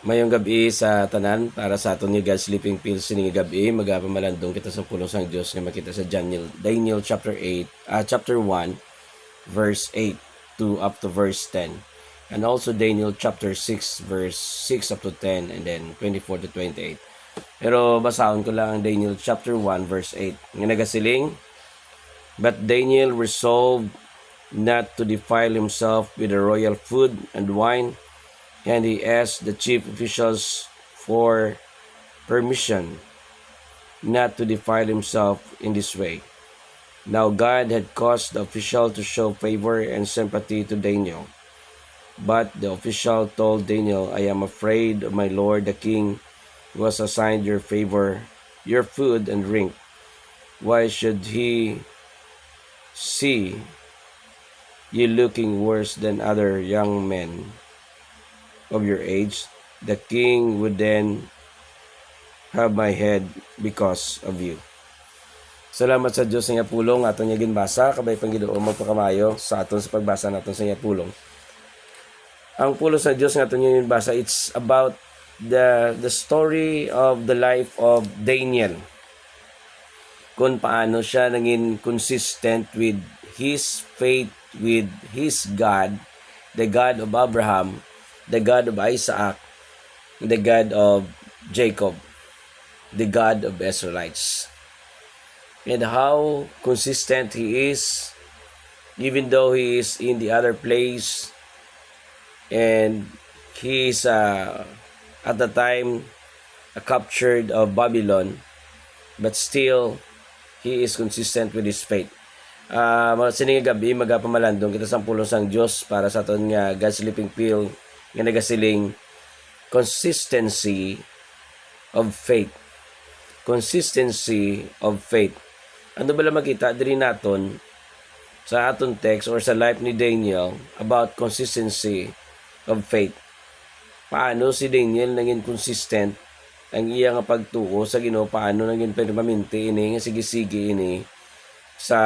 Mayong gabi sa tanan para sa aton nga God sleeping pills sining gabi magapamalandong kita sa pulong sang Dios nga makita sa Daniel chapter 1 verse 8 to up to verse 10, and also Daniel chapter 6 verse 6 up to 10, and then 24 to 28. Pero basahon ko lang ang Daniel chapter 1 verse 8 nga nagasiling, "But Daniel resolved not to defile himself with the royal food and wine, and he asked the chief officials for permission not to defile himself in this way." Now God had caused the official to show favor and sympathy to Daniel. But the official told Daniel, "I am afraid of my lord the king, who has assigned your favor, your food and drink. Why should he see you looking worse than other young men of your age? The king would then have my head because of you." Salamat sa Dios nga pulong aton nga ginbasa, kabay pang Ginoo magpakamayo sa aton sa pagbasa naton sa nga pulong. Ang pulong sa Dios nga aton nga ginbasa, it's about the story of the life of Daniel. Kung paano siya naging consistent with his faith with his God, the God of Abraham, the God of Isaac, the God of Jacob, the God of Israelites. And how consistent he is, even though he is in the other place, and he is at the time captured of Babylon, but still he is consistent with his faith. Sining gabi magapamalandong kita sang pulong sang Dios para sa aton nga God sleeping pill nga nagasiling consistency of faith. Consistency of faith. Ano ba lang makita diri naton sa aton text or sa life ni Daniel about consistency of faith? Paano si Daniel naging consistent ang iya nga pagtuo sa Ginoo, paano naging permanente ini nga sige-sige ini sa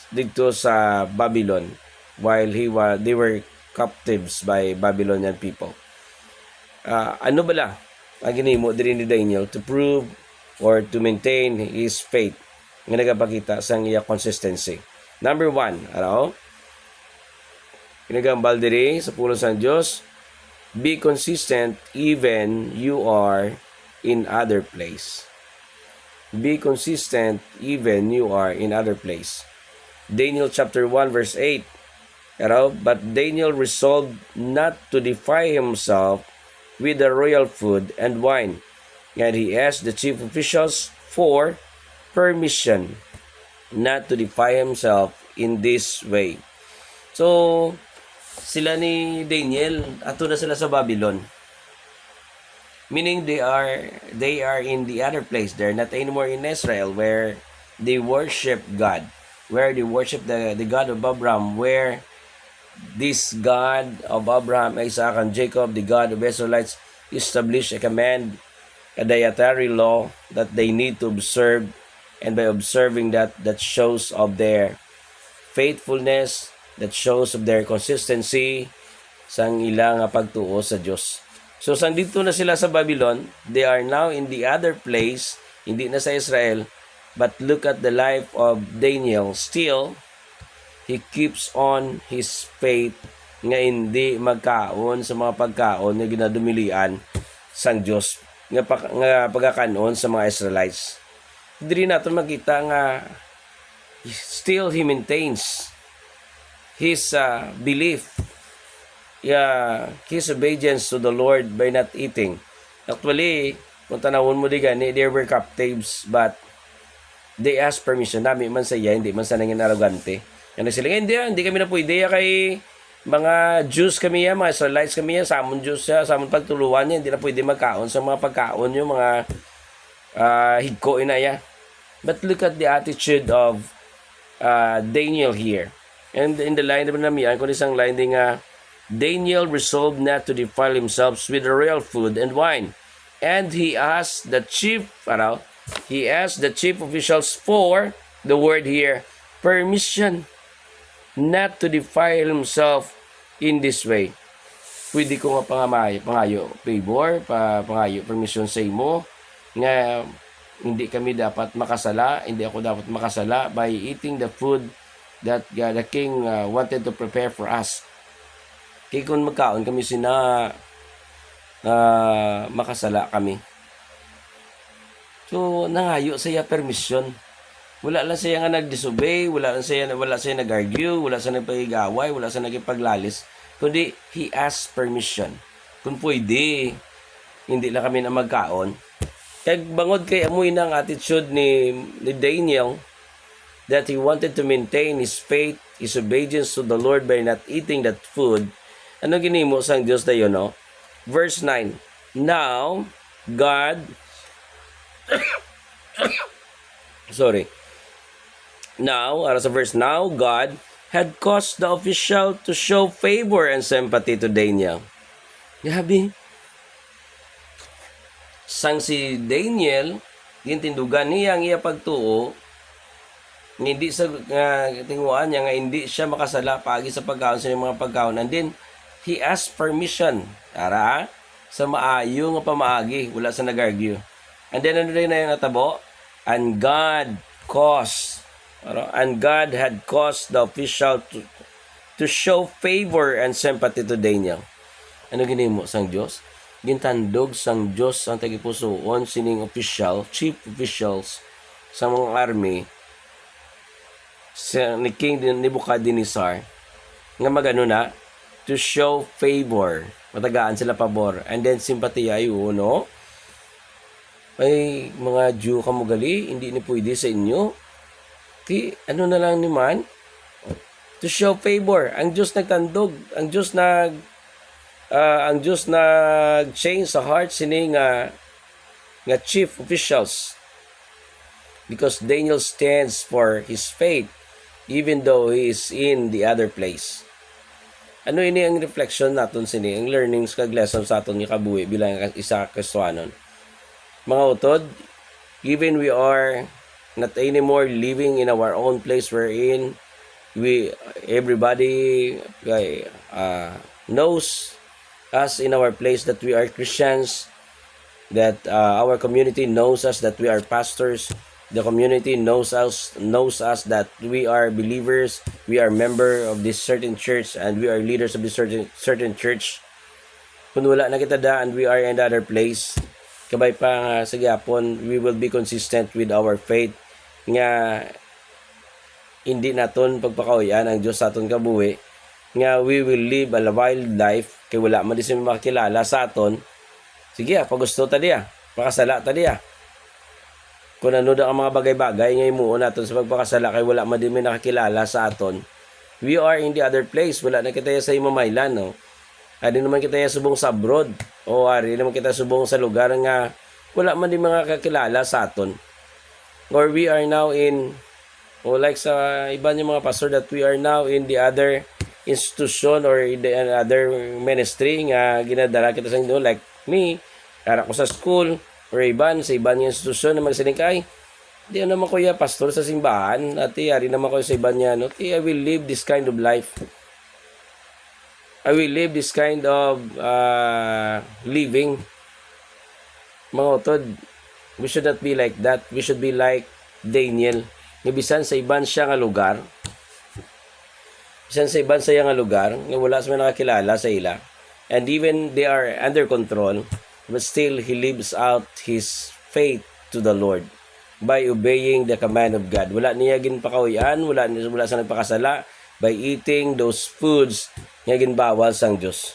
dito sa Babylon while they were captives by Babylonian people. Ano bala ang ginimo diri ni Daniel to prove or to maintain his faith nga nagapakita sa iya consistency? Number 1, kinagambal diri sa pulong sang Dios, be consistent even you are in other place. Be consistent even you are in other place. Daniel chapter 1 verse 8, but Daniel resolved not to defile himself with the royal food and wine, and he asked the chief officials for permission not to defile himself in this way. So, sila ni Daniel, ato na sila sa Babylon. Meaning they are in the other place. They're not anymore in Israel where they worship God, where they worship the God of Abraham, where this God of Abraham, Isaac, and Jacob, the God of Israelites, established a command, a dietary law that they need to observe, and by observing that shows of their faithfulness, that shows of their consistency sang ilang pagtuo sa Dios. So sang dito na sila sa Babylon, they are now in the other place, hindi na sa Israel, but look at the life of Daniel. Still, he keeps on his faith nga hindi magkaon sa mga pagkaon nga ginadumilian sang Dios nga pagkakanon sa mga Israelites. Diri natin makita nga still he maintains his belief, his obedience to the Lord by not eating. Actually, kung tanawon mo di gani, they were captives, but they asked permission. Nami man sa iya, hindi man sa nangin arrogante. Yan sila, hindi kami na pwede kay mga Jews kami yan, mga Israelites kami yan, samon Jews siya, samon pagtuluan niya, hindi na pwede magkaon sa mga pagkaon yung mga higko ina ya. But look at the attitude of Daniel here. And in the line naman namin, kung isang line din nga, Daniel resolved not to defile himself with the royal food and wine. And he asked the chief officials for, the word here, permission not to defile himself in this way. pwede ko nga pangayo favor, pangayo permission sa imo nga hindi kami dapat makasala, hindi ako dapat makasala by eating the food that the King wanted to prepare for us. Kaya kung magkaon kami makasala kami. So, nangayo siya permission. Wala lang siya nga nag-disobey, wala siya nag-argue, wala siya nagpagigaway, wala siya nagpaglalis, kundi he asked permission. Kung pwede, hindi lang kami na magkaon. Kaya bangod kay amoy ng attitude ni Daniel that he wanted to maintain his faith, his obedience to the Lord by not eating that food. Ano ginimo sang Diyos na yun, no? Verse 9, Now, God, Now, sa verse now, God had caused the official to show favor and sympathy to Daniel. Grabe. Sang si Daniel, yung tindugan niya ang iya pagtuo, hindi sa tinguan niya nga hindi siya makasala pagi sa pagkaon sa mga pagkaon. And then, he asked permission. Ara, sa maayo nga pamaagi, wala sa nag-argue. And then, ano rin na yung natabo? And God had caused the official to show favor and sympathy to Daniel. Ano ginimo sang Diyos? Gintandog sang Diyos ang tagipusoon sining chief officials sa mga army ni King Nebuchadnezzar nga magano na to show favor, matagaan sila pabor, and then sympathy ay no? Ay mga Jew kamugali, hindi ni pwede sa inyo. Ano na lang naman to show favor. Ang Diyos nagtandog, ang Diyos nag-change sa heart sini nga chief officials, because Daniel stands for his faith even though he is in the other place. Ano ini ang reflection naton sini, ang learnings kag lesson sa aton nga kabuhi bilang isa ka Kristiyanon. Mga utod, even we are not anymore living in our own place wherein everybody knows us in our place that we are Christians, that our community knows us, that we are pastors, the community knows us that we are believers, we are member of this certain church, and we are leaders of this certain church. Kung wala na kita daan, we are in other place, kabay pa sa gyapon, we will be consistent with our faith nga hindi naton pagpakauyan ang Diyos sa aton kabuhi, nga we will live a wild life kay wala man di sila makakilala sa aton. Sige, pag gusto ta diya, pakasala ta diya. Kung ano ang mga bagay-bagay nga imuon naton sa pagpakasala kay wala man di may nakakilala sa aton. We are in the other place, wala na kita sa imamaylan, no? Ari naman kita subong sa abroad, o ari naman kita subong sa lugar nga wala man di mga kakilala sa aton. Or we are now in, like sa iba yung mga pastor, that we are now in the other institution or in the other ministry nga ginadala kita sa inyo, like me, ara ko sa school or sa ibang institution na magsinikay. Di naman ko pastor sa simbahan, at ari naman ko sa iba niya, no? I will live this kind of life. I will live this kind of living. Mga utod, we should not be like that. We should be like Daniel. Bisan sa iban siya nga lugar, bisan sa iban sa nga lugar, nga wala sa mga nakakilala sa ila, and even they are under control, but still he lives out his faith to the Lord by obeying the command of God. Wala niya ginpakawian, wala sa nagpakasala by eating those foods nga ginbawal sang Dios.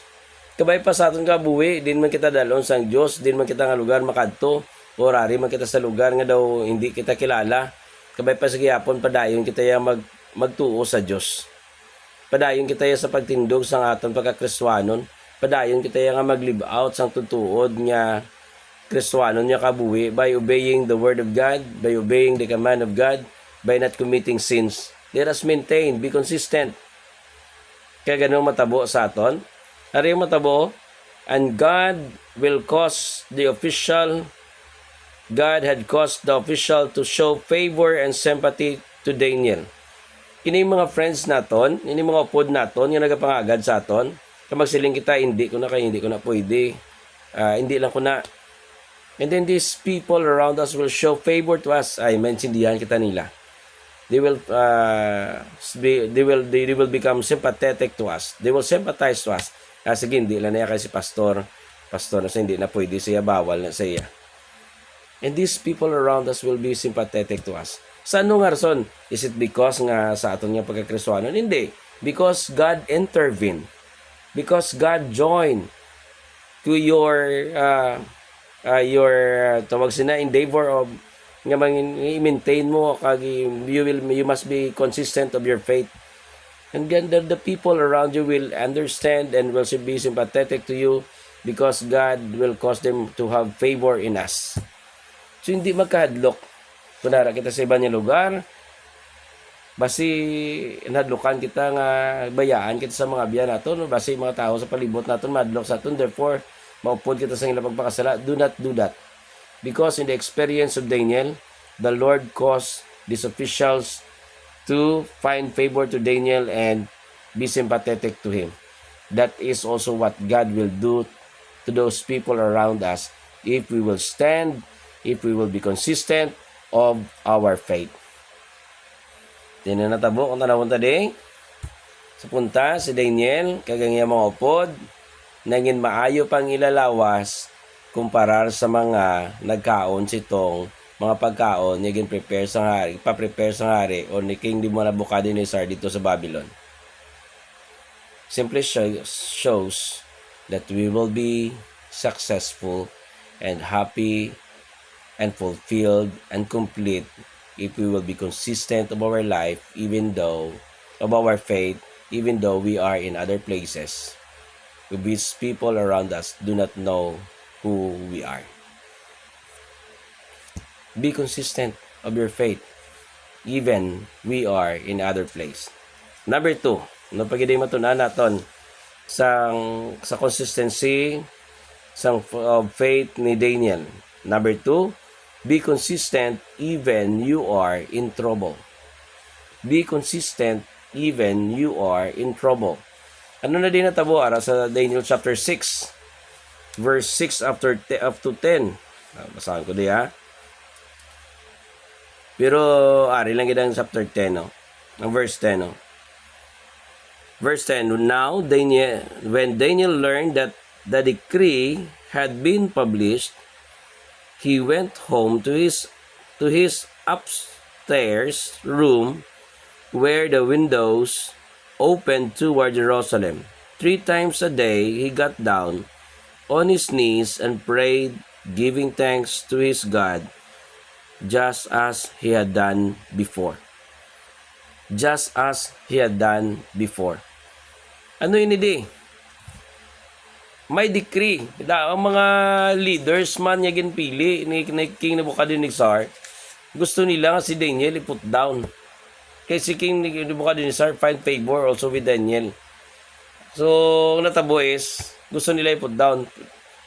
Kabay pa sa aton kabuhi, din man kita dalon sang Dios, din man kita nga lugar makadto, o rari man kita sa lugar nga daw hindi kita kilala. Kabay pa sa gihapon, padayon kita ya magtuo sa Dios. Padayon kita ya sa pagtindog sang aton pagka-Kristiyanon. Padayon kita ya nga mag-live out sang tutuod nga Kristiyanon nga kabuhi by obeying the word of God, by obeying the command of God, by not committing sins. Let us maintain, be consistent. Kaya ganun matabo sa aton. Ari yung matabo, and God had caused the official to show favor and sympathy to Daniel. Ini mga friends naton, ini mga upod naton, yung nagapangagad sa aton, Kamagsiling kita, hindi ko na pwede. Hindi lang ko na. And then these people around us will show favor to us. Ay, maintindihan kita nila. They will they will become sympathetic to us. They will sympathize to us. Sige, hindi lang na kasi pastor na siya, hindi na pwede siya, bawal na siya. And these people around us will be sympathetic to us. Sa ano nga rason? Is it because nga sa aton nga pagkakristohanon? Hindi. Because God intervened. Because God joined to your tawag sina endeavor of nga i-maintain mo kag you must be consistent of your faith. And then the people around you will understand and will be sympathetic to you because God will cause them to have favor in us. So hindi magkahadlok. Kunara kita sa ibang lugar, basi nadlokan kita nga bayaan kita sa mga biyan naton, basi mga tao sa palibot naton madlok sa aton, therefore maupod kita sa ilang pagpakasala. Do not do that. Because in the experience of Daniel, the Lord caused these officials to find favor to Daniel and be sympathetic to him. That is also what God will do to those people around us if we will stand, if we will be consistent of our faith. Tinanatabo kung tanawon tadi. Sa punta si Daniel, kagangya mga upod, nangin maayo pang ilalawas kumparar sa mga nagkaon sitong mga pagkaon niya gin-prepare sa hari, pa-prepare sa hari o ni King Nebuchadnezzar dito sa Babylon. Simply shows that we will be successful and happy and fulfilled and complete if we will be consistent of our life, even though of our faith, even though we are in other places. These people around us do not know who we are. Be consistent of your faith, even we are in other place. Number 2, no pagidi matunan naton sa consistency of faith ni Daniel. Number 2, be consistent even you are in trouble. Be consistent even you are in trouble. Ano na din natabo ara sa Daniel chapter 6 verse 6 up to 10. Basahan ko diya. Pero ari lang gid chapter 10 no. Ang verse 10 no. Verse 10, now when Daniel learned that the decree had been published, he went home to his upstairs room where the windows opened toward Jerusalem. 3 times a day he got down on his knees and prayed, giving thanks to his God, just as he had done before. Just as he had done before. Ano yun di? May decree. Ang mga leaders man niya ginpili ni King Nebuchadnezzar, gusto nila nga si Daniel i-put down. Kaya si King Nebuchadnezzar find favor also with Daniel. So, natabo is, gusto nila i-put down.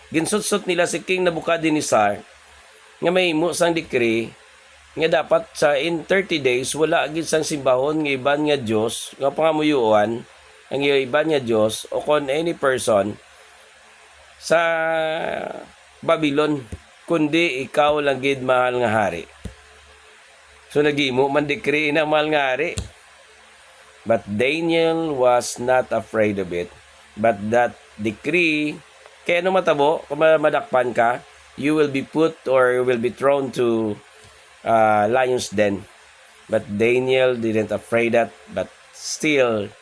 Ginsut-sut nila si King Nebuchadnezzar nga may imo sang decree nga dapat sa in 30 days wala gid sang simbahon nga iban nga Dios nga pangamuyuan ang iban nga Dios o kon any person sa Babylon kundi ikaw lang gid mahal nga hari. So nagimo man decree na mahal nga hari. But Daniel was not afraid of it. But that decree, kaya no matabo, kung madakpan ka, you will be put or you will be thrown to lion's den. But Daniel didn't afraid that, but still,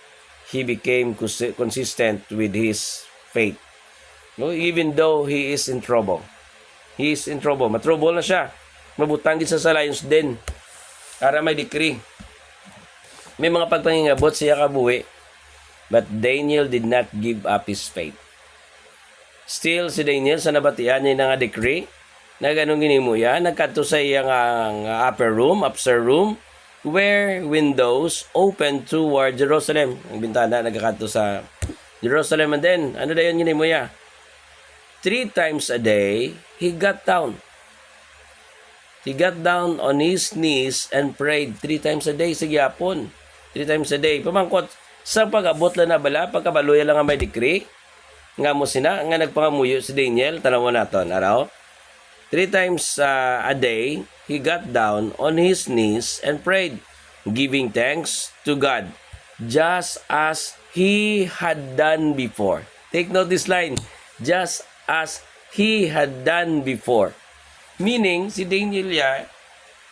he became consistent with his faith. No, even though he is in trouble. He is in trouble. Matrouble na siya. Mabutang sa lion's den. Para may decree. May mga pagpangingabot siya kabuhi. But Daniel did not give up his faith. Still, si Daniel, sa nabatian niya nga decree, na ganun ginimo yan, nagkadto sa iyang upper room, where windows open toward Jerusalem. Ang bintana nagkadto sa Jerusalem. And then, ano dayon ginimo ya? 3 times a day, he got down. He got down on his knees and prayed 3 times a day sa gyapon. 3 times a day. Pamangkot, sa pag-abot lang na bala, pagkabaluya lang ang may decree, nga mo sina nga nagpangamuyo si Daniel, tanaw naton araw. 3 times a day, he got down on his knees and prayed, giving thanks to God, just as he had done before. Take note this line, just as he had done before. Meaning, si Daniel ya,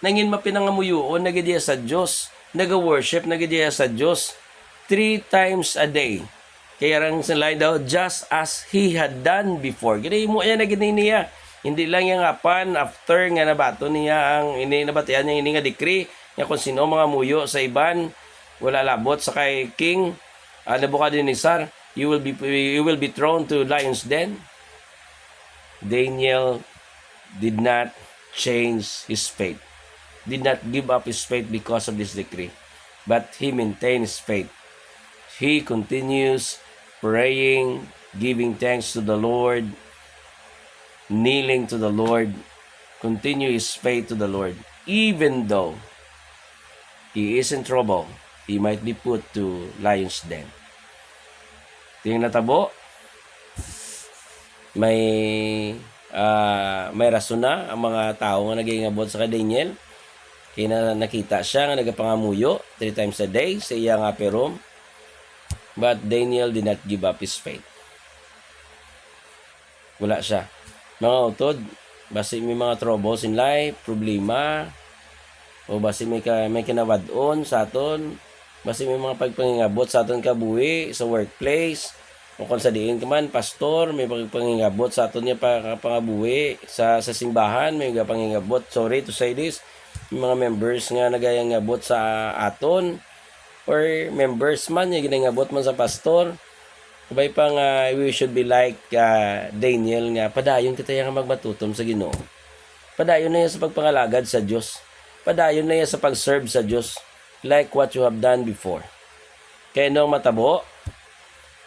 nangin mapinangamuyoon, nagadiya sa Diyos, naga-worship, nagadiya sa Diyos, 3 times a day. Kaya rang sa line daw, just as he had done before. Gini mo ayan na gini niya. Hindi lang yung apan after nga nabato niya ang nabatian niya ini nga decree nga kung sino mga muyo sa iban wala labot sa kay King Nebuchadnezzar, you will be thrown to lions den. Daniel did not change his faith. Did not give up his faith because of this decree, but he maintained his faith. He continues praying, giving thanks to the Lord, kneeling to the Lord, continue his faith to the Lord. Even though he is in trouble, he might be put to lion's den. Tingnan natabo, may rason na ang mga tao nga nagingabot sa kay Daniel. Kaya nakita siya nga nagapangamuyo 3 times a day sa iya nga perom. But Daniel did not give up his faith. Wala siya. Mga utod, basi may mga troubles in life, problema, o basi may kinawadon sa aton, basi may mga pagpangingabot sa aton kabuhi, sa workplace, o kung sa diin ka man, pastor, may pagpangingabot sa aton niya pangabuhi, sa simbahan, may pangingabot, sorry to say this, may mga members nga nagayangabot sa aton, or members man, yung ginangabot man sa pastor, kabay pa nga, we should be like Daniel nga, padayon kita yung magmatutom sa Ginoo. Padayon na yan sa pagpangalagad sa Diyos. Padayon na yan sa pag-serve sa Diyos, like what you have done before. Kaya nung matabo,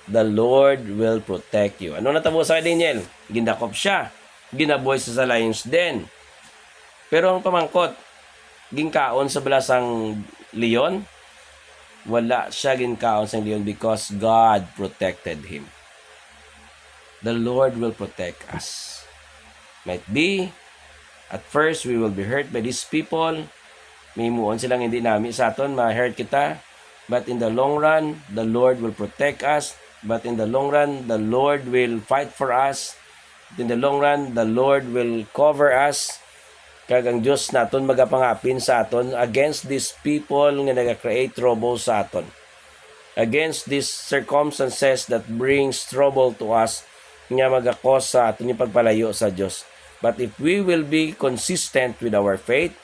the Lord will protect you. Ano natabo sa Daniel? Gindakop siya. Ginaboy sa lion's den. Pero ang pamangkot, ginkaon sa belasang leon, wala siya ginkaon sa leon because God protected him. The Lord will protect us. Might be, at first, we will be hurt by these people. May muon silang hindi namin sa aton, ma-hurt kita. But in the long run, the Lord will protect us. But in the long run, the Lord will fight for us. In the long run, the Lord will cover us. Kag ang Diyos naton magapangapin sa aton against these people nga nag-create trouble sa aton. Against these circumstances that brings trouble to us nga magakos sa aton yung pagpalayo sa Diyos. But if we will be consistent with our faith,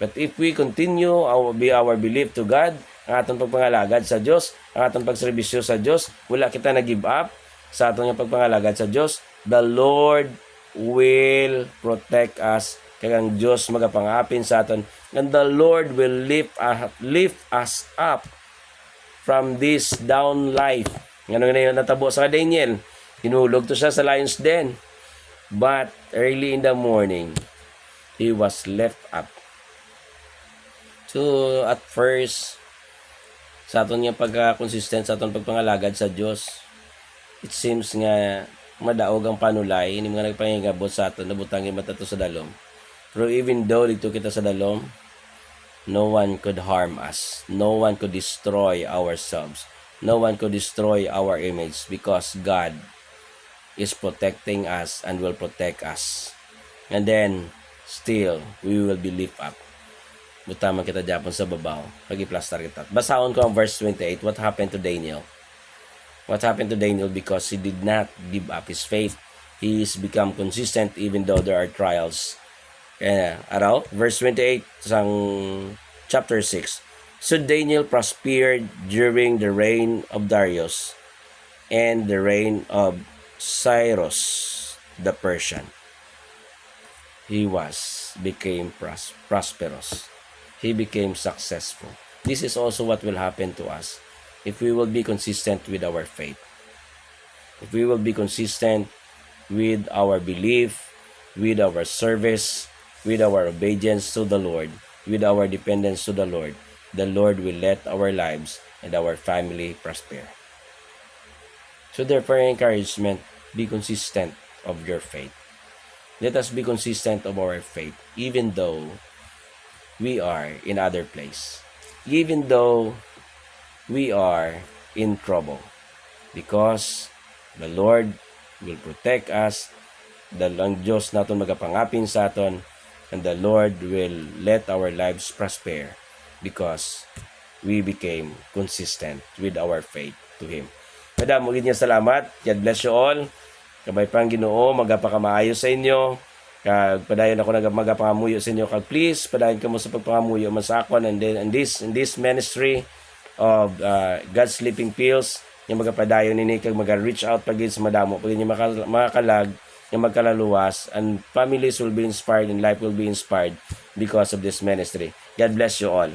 but if we continue our belief to God, ang aton pagpangalagad sa Diyos, ang aton pagserbisyo sa Diyos, wala kita na-give up sa aton yung pagpangalagad sa Diyos, the Lord will protect us. Kaya ang Diyos magapangapin sa aton, and the Lord will lift us up from this down life. Ngano nga natabo sa Daniel, hinulog to siya sa lion's den, but early in the morning he was left up. So at first, sa aton nga pagka-consistent sa aton pagpangalagad sa Diyos, it seems nga madaog ang panulay, hindi mga nagpangingabot sa aton, nabutangin matato sa dalom. Pero even though dito kita sa dalom, no one could harm us. No one could destroy ourselves. No one could destroy our image because God is protecting us and will protect us. And then, still, we will be lift up. Butaman kita Japon sa babaw. Pag-i-plaster kita. Basahon ko ang verse 28. What happened to Daniel? What happened to Daniel because he did not give up his faith. He is become consistent even though there are trials. Verse 28 sang chapter 6. So Daniel prospered during the reign of Darius and the reign of Cyrus the Persian. He became prosperous. He became successful. This is also what will happen to us if we will be consistent with our faith. If we will be consistent with our belief, with our service, with our obedience to the Lord, with our dependence to the Lord will let our lives and our family prosper. So therefore, encouragement, be consistent of your faith. Let us be consistent of our faith, even though we are in other place. Even though we are in trouble. Because the Lord will protect us. Ang Diyos naton magapangapin sa aton. And the Lord will let our lives prosper because we became consistent with our faith to Him. Madam, muli niya salamat. God bless you all. Kabay pang Ginoo, magapakamaayo sa inyo. Kag padayon ako magapangamuyo sa inyo. Kag please, padayon kamo sa pagpangamuyo man sa akon and then in this ministry of God's Sleeping Pills, yung magapadayon nini kag maga-reach out pagid sa madamo, pagid yung makalag, yung magkalaluwas, and families will be inspired and life will be inspired because of this ministry. God bless you all.